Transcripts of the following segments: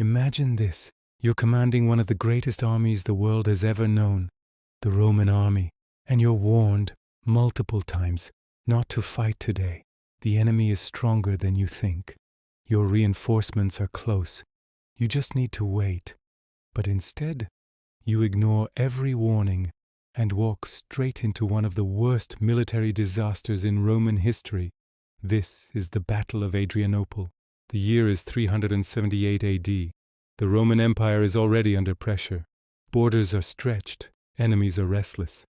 Imagine this. You're commanding one of the greatest armies the world has ever known, the Roman army, and you're warned multiple times not to fight today. The enemy is stronger than you think. Your reinforcements are close. You just need to wait. But instead, you ignore every warning and walk straight into one of the worst military disasters in Roman history. This is the Battle of Adrianople. The year is 378 AD. The Roman Empire is already under pressure. Borders are stretched. Enemies are restless.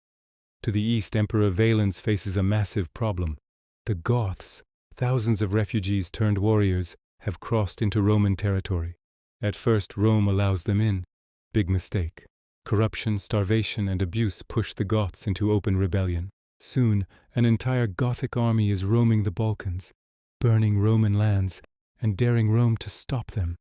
To the east, Emperor Valens faces a massive problem. The Goths, thousands of refugees turned warriors, have crossed into Roman territory. At first, Rome allows them in. Big mistake. Corruption, starvation, and abuse push the Goths into open rebellion. Soon, an entire Gothic army is roaming the Balkans, burning Roman lands, and daring Rome to stop them.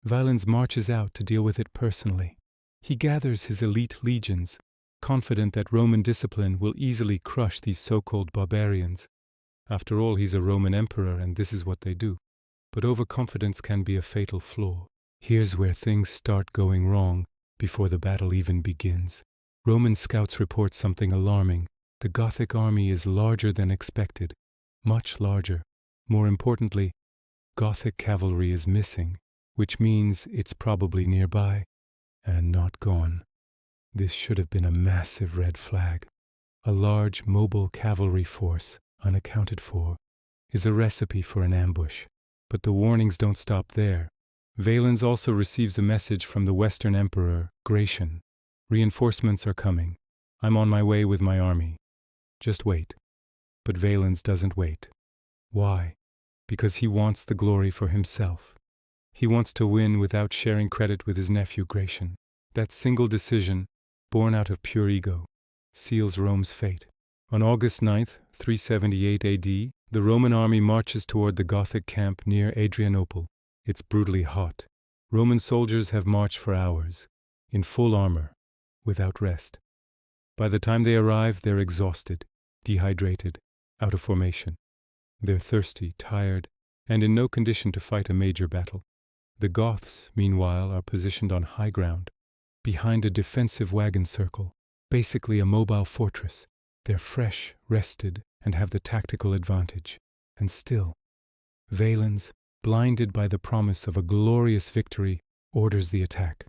Valens marches out to deal with it personally. He gathers his elite legions, confident that Roman discipline will easily crush these so-called barbarians. After all, he's a Roman emperor, and this is what they do. But overconfidence can be a fatal flaw. Here's where things start going wrong before the battle even begins. Roman scouts report something alarming. The Gothic army is larger than expected, much larger. More importantly, Gothic cavalry is missing, which means it's probably nearby and not gone. This should have been a massive red flag. A large mobile cavalry force, unaccounted for, is a recipe for an ambush. But the warnings don't stop there. Valens also receives a message from the Western Emperor, Gratian. Reinforcements are coming. I'm on my way with my army. Just wait. But Valens doesn't wait. Why? Because he wants the glory for himself. He wants to win without sharing credit with his nephew Gratian. That single decision, born out of pure ego, seals Rome's fate. On August 9th, 378 AD, the Roman army marches toward the Gothic camp near Adrianople. It's brutally hot. Roman soldiers have marched for hours, in full armor, without rest. By the time they arrive, they're exhausted, dehydrated, out of formation. They're thirsty, tired, and in no condition to fight a major battle. The Goths, meanwhile, are positioned on high ground, behind a defensive wagon circle, basically a mobile fortress. They're fresh, rested, and have the tactical advantage. And still, Valens, blinded by the promise of a glorious victory, orders the attack.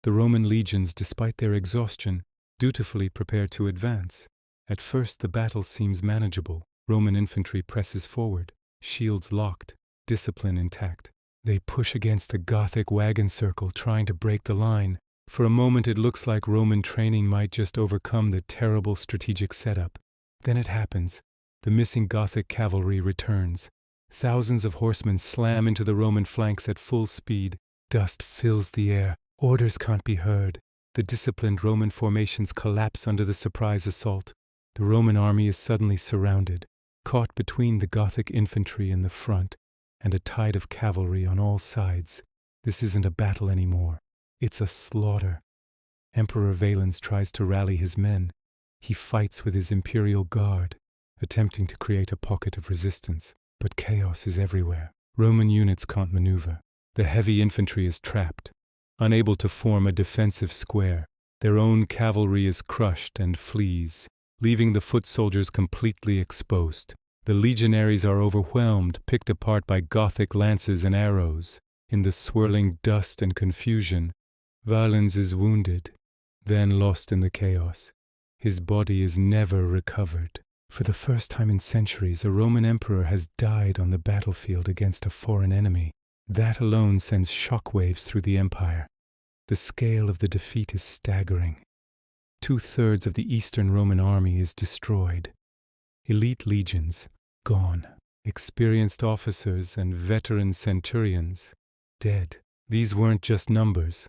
The Roman legions, despite their exhaustion, dutifully prepare to advance. At first the battle seems manageable. Roman infantry presses forward, shields locked, discipline intact. They push against the Gothic wagon circle, trying to break the line. For a moment it looks like Roman training might just overcome the terrible strategic setup. Then it happens. The missing Gothic cavalry returns. Thousands of horsemen slam into the Roman flanks at full speed. Dust fills the air. Orders can't be heard. The disciplined Roman formations collapse under the surprise assault. The Roman army is suddenly surrounded, caught between the Gothic infantry in the front and a tide of cavalry on all sides. This isn't a battle anymore. It's a slaughter. Emperor Valens tries to rally his men. He fights with his imperial guard, attempting to create a pocket of resistance. But chaos is everywhere. Roman units can't maneuver. The heavy infantry is trapped, unable to form a defensive square. Their own cavalry is crushed and flees, leaving the foot soldiers completely exposed. The legionaries are overwhelmed, picked apart by Gothic lances and arrows. In the swirling dust and confusion, Valens is wounded, then lost in the chaos. His body is never recovered. For the first time in centuries, a Roman emperor has died on the battlefield against a foreign enemy. That alone sends shockwaves through the empire. The scale of the defeat is staggering. 2/3 of the Eastern Roman army is destroyed. Elite legions, gone. Experienced officers and veteran centurions, dead. These weren't just numbers.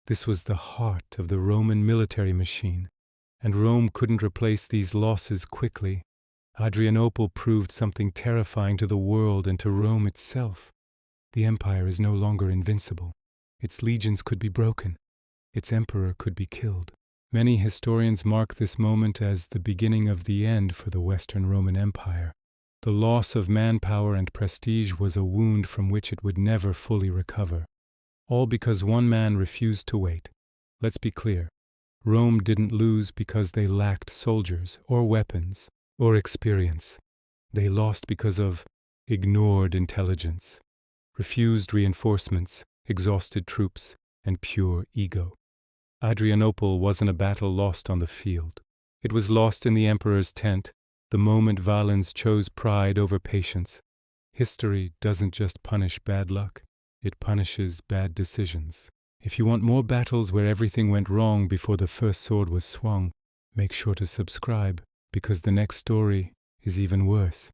This was the heart of the Roman military machine. And Rome couldn't replace these losses quickly. Adrianople proved something terrifying to the world and to Rome itself. The empire is no longer invincible. Its legions could be broken. Its emperor could be killed. Many historians mark this moment as the beginning of the end for the Western Roman Empire. The loss of manpower and prestige was a wound from which it would never fully recover. all because one man refused to wait. Let's be clear. Rome didn't lose because they lacked soldiers or weapons or experience. They lost because of ignored intelligence, refused reinforcements, exhausted troops, and pure ego. Adrianople wasn't a battle lost on the field. It was lost in the emperor's tent, the moment Valens chose pride over patience. History doesn't just punish bad luck, it punishes bad decisions. If you want more battles where everything went wrong before the first sword was swung, make sure to subscribe, because the next story is even worse.